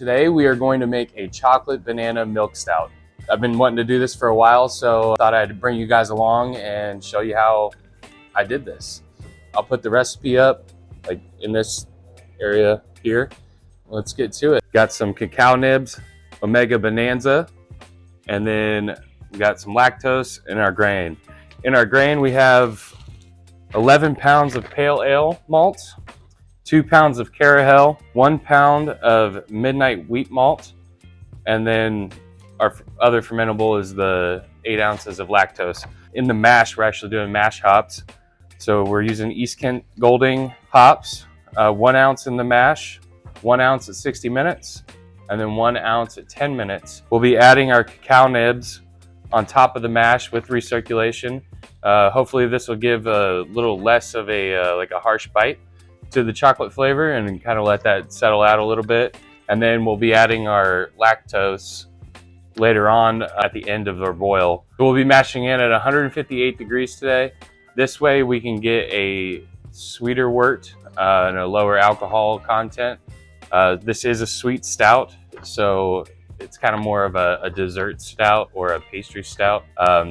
Today we are going to make a chocolate banana milk stout. I've been wanting to do this for a while, so I thought I'd bring you guys along and show you how I did this. I'll put the recipe up like in this area here. Let's get to it. Got some cacao nibs, Omega Bonanza, and then we got some lactose in our grain. In our grain we have 11 pounds of pale ale malt, 2 pounds of carahell, 1 pound of midnight wheat malt, and then our other fermentable is the 8 ounces of lactose. In the mash, we're actually doing mash hops. So we're using East Kent Golding hops, 1 ounce in the mash, 1 ounce at 60 minutes, and then 1 ounce at 10 minutes. We'll be adding our cacao nibs on top of the mash with recirculation. Hopefully this will give a little less of a like a harsh bite to the chocolate flavor and kind of let that settle out a little bit. And then we'll be adding our lactose later on at the end of our boil. We'll be mashing in at 158 degrees today. This way we can get a sweeter wort and a lower alcohol content. This is a sweet stout, so it's kind of more of a dessert stout or a pastry stout,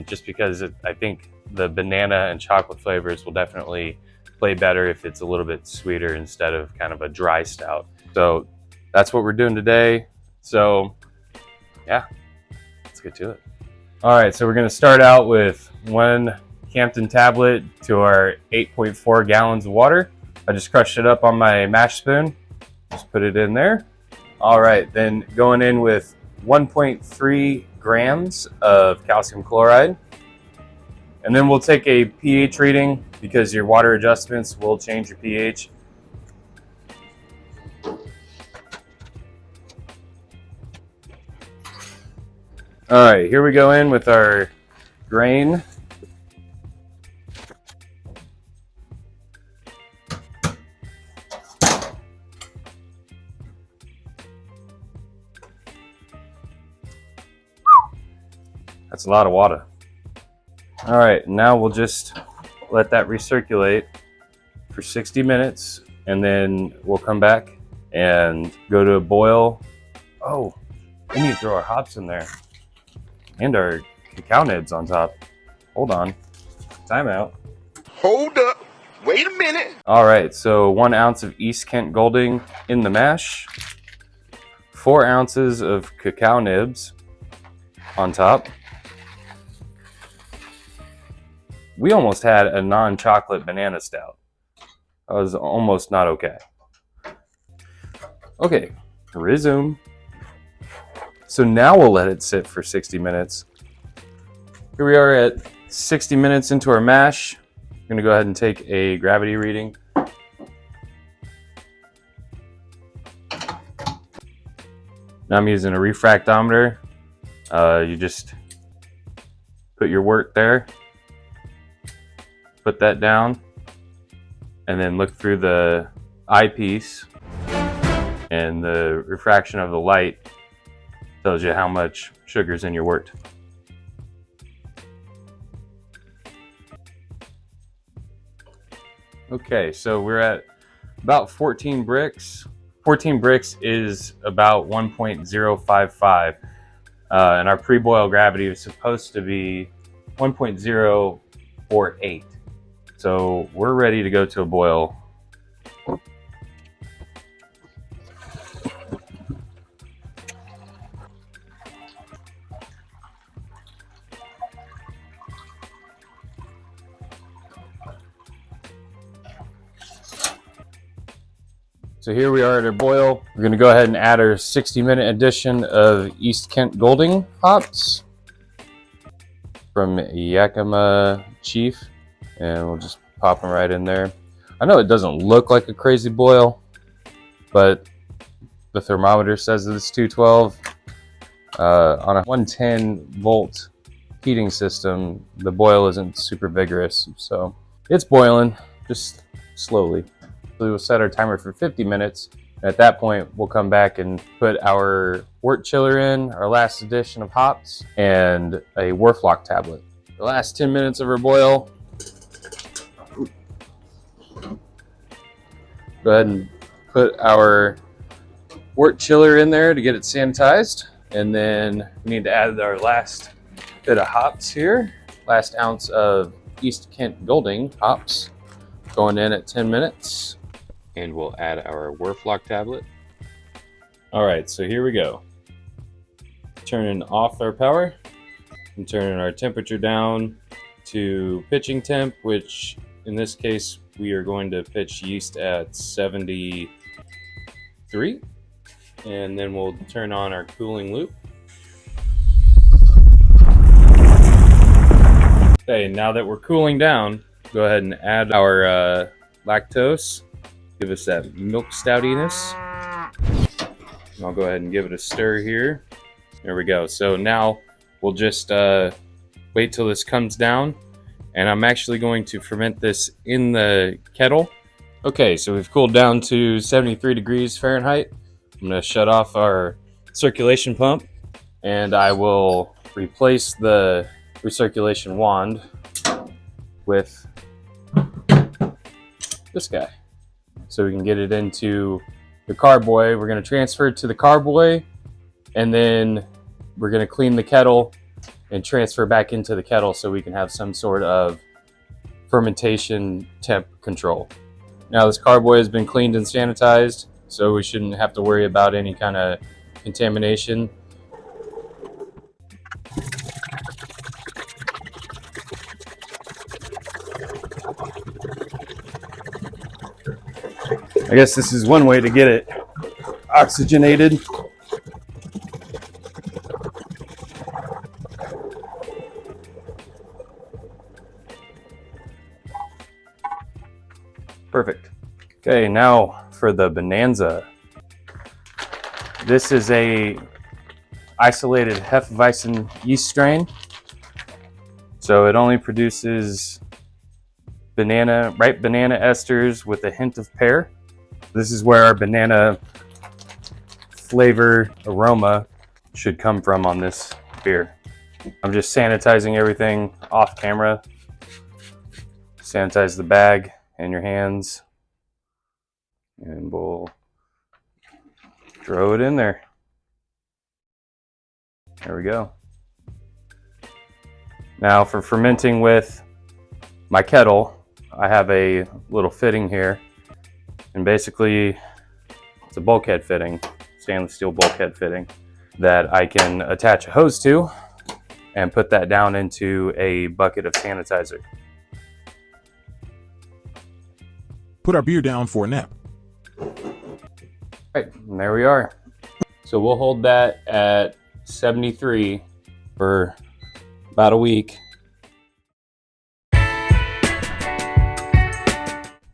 just because I think the banana and chocolate flavors will definitely play better if it's a little bit sweeter instead of kind of a dry stout. So that's what we're doing today. So yeah, let's get to it. All right, so we're gonna start out with 1 Campton tablet to our 8.4 gallons of water. I just crushed it up on my mash spoon. Just put it in there. All right, then going in with 1.3 grams of calcium chloride. And then we'll take a pH reading because your water adjustments will change your pH. All right, here we go in with our grain. That's a lot of water. All right, now we'll just let that recirculate for 60 minutes and then we'll come back and go to a boil. Oh, we need to throw our hops in there and our cacao nibs on top. Hold on, time out. Hold up, wait a minute. All right, so 1 ounce of East Kent Golding in the mash, 4 ounces of cacao nibs on top. We almost had a non-chocolate banana stout. I was almost not okay. Okay, resume. So now we'll let it sit for 60 minutes. Here we are at 60 minutes into our mash. I'm gonna go ahead and take a gravity reading. Now I'm using a refractometer. You just put your wort there. Put that down and then look through the eyepiece, and the refraction of the light tells you how much sugar's in your wort. Okay, so we're at about 14 bricks. 14 bricks is about 1.055, and our pre-boil gravity is supposed to be 1.048. So we're ready to go to a boil. So here we are at our boil. We're gonna go ahead and add our 60-minute addition of East Kent Golding hops from Yakima Chief. And we'll just pop them right in there. I know it doesn't look like a crazy boil, but the thermometer says that it's 212. On a 110 volt heating system, the boil isn't super vigorous, so it's boiling, just slowly. So we'll set our timer for 50 minutes. At that point, we'll come back and put our wort chiller in, our last addition of hops, and a Warflock tablet. The last 10 minutes of our boil, go ahead and put our wort chiller in there to get it sanitized. And then we need to add our last bit of hops here. Last ounce of East Kent Golding hops going in at 10 minutes. And we'll add our Werflock tablet. All right, so here we go. Turning off our power and turning our temperature down to pitching temp, which in this case, we are going to pitch yeast at 73. And then we'll turn on our cooling loop. Okay, now that we're cooling down, go ahead and add our lactose. Give us that milk stoutiness. And I'll go ahead and give it a stir here. There we go. So now we'll just wait till this comes down. And I'm actually going to ferment this in the kettle. Okay, so we've cooled down to 73 degrees Fahrenheit. I'm going to shut off our circulation pump, and I will replace the recirculation wand with this guy so we can get it into the carboy. We're going to transfer it to the carboy, and then we're going to clean the kettle and transfer back into the kettle so we can have some sort of fermentation temp control. Now this carboy has been cleaned and sanitized, so we shouldn't have to worry about any kind of contamination. I guess this is one way to get it oxygenated. Perfect. Okay, now for the Bonanza. This is a isolated Hefeweizen yeast strain. So it only produces ripe banana esters with a hint of pear. This is where our banana flavor aroma should come from on this beer. I'm just sanitizing everything off camera. Sanitize the bag and your hands. And we'll throw it in there. There we go. Now for fermenting with my kettle, I have a little fitting here. And basically, it's a bulkhead fitting, stainless steel bulkhead fitting, that I can attach a hose to and put that down into a bucket of sanitizer. Put our beer down for a nap. Right, and there we are. So we'll hold that at 73 for about a week.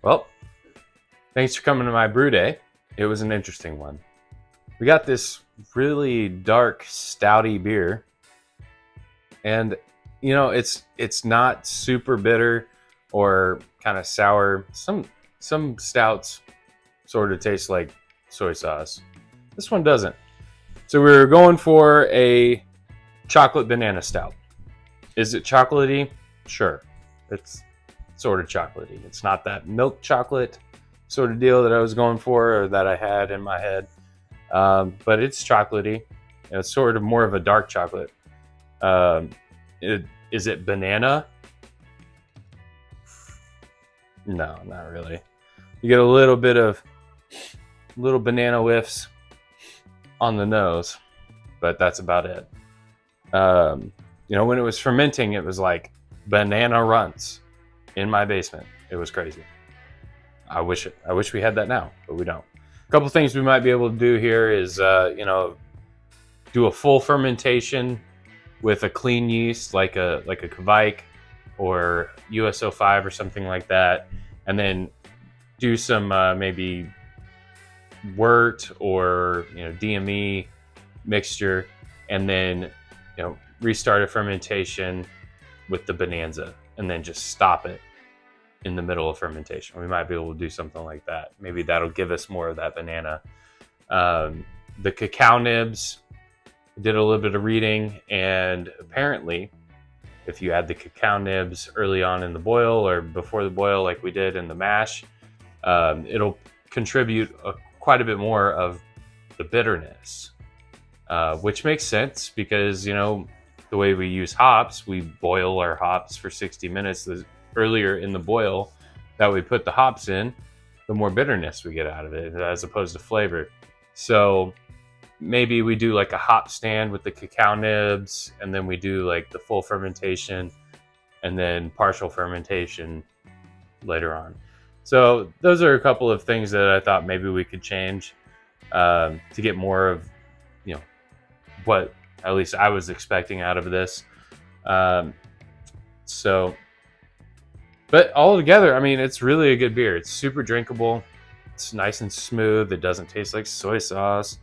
Well, thanks for coming to my brew day. It was an interesting one. We got this really dark, stouty beer. And, you know, it's not super bitter or kind of sour. Some stouts sort of taste like soy sauce. This one doesn't. So we were going for a chocolate banana stout. Is it chocolatey? Sure. It's sort of chocolatey. It's not that milk chocolate sort of deal that I was going for or that I had in my head. But it's chocolatey. It's sort of more of a dark chocolate. Is it banana? No, not really. You get a little bit of little banana whiffs on the nose, but that's about it. You know, when it was fermenting, it was like banana runts in my basement. It was crazy. I wish we had that now, but we don't. A couple things we might be able to do here is, you know, do a full fermentation with a clean yeast, like a Kvike or USO5 or something like that, and then do some maybe wort or, you know, DME mixture, and then, you know, restart a fermentation with the Bonanza, and then just stop it in the middle of fermentation. We might be able to do something like that. Maybe that'll give us more of that banana. The cacao nibs, did a little bit of reading, and apparently if you add the cacao nibs early on in the boil or before the boil like we did in the mash, it'll contribute quite a bit more of the bitterness, which makes sense because, you know, the way we use hops, we boil our hops for 60 minutes. The earlier in the boil that we put the hops in, the more bitterness we get out of it as opposed to flavor. So maybe we do like a hop stand with the cacao nibs, and then we do like the full fermentation and then partial fermentation later on. So those are a couple of things that I thought maybe we could change to get more of, you know, what at least I was expecting out of this. But all together, I mean, it's really a good beer. It's super drinkable. It's nice and smooth. It doesn't taste like soy sauce,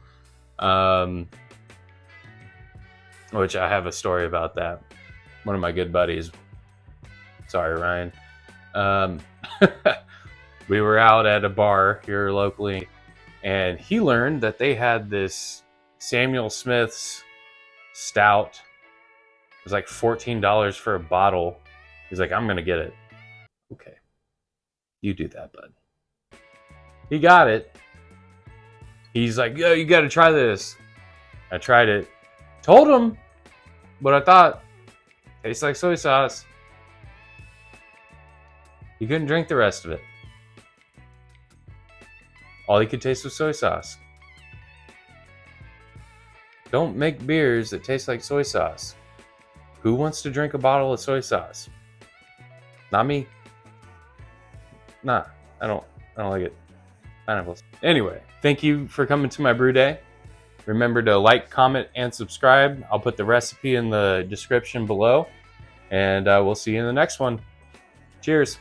which I have a story about that. One of my good buddies, sorry, Ryan, we were out at a bar here locally, and he learned that they had this Samuel Smith's Stout. It was like $14 for a bottle. He's like, I'm gonna get it. Okay, you do that, bud. He got it. He's like, yo, you gotta try this. I tried it. Told him what I thought. Tastes like soy sauce. He couldn't drink the rest of it. All he could taste was soy sauce. Don't make beers that taste like soy sauce. Who wants to drink a bottle of soy sauce? Not me. Nah, I don't like it. Pineapples. Anyway, thank you for coming to my brew day. Remember to like, comment, and subscribe. I'll put the recipe in the description below, and we'll see you in the next one. Cheers.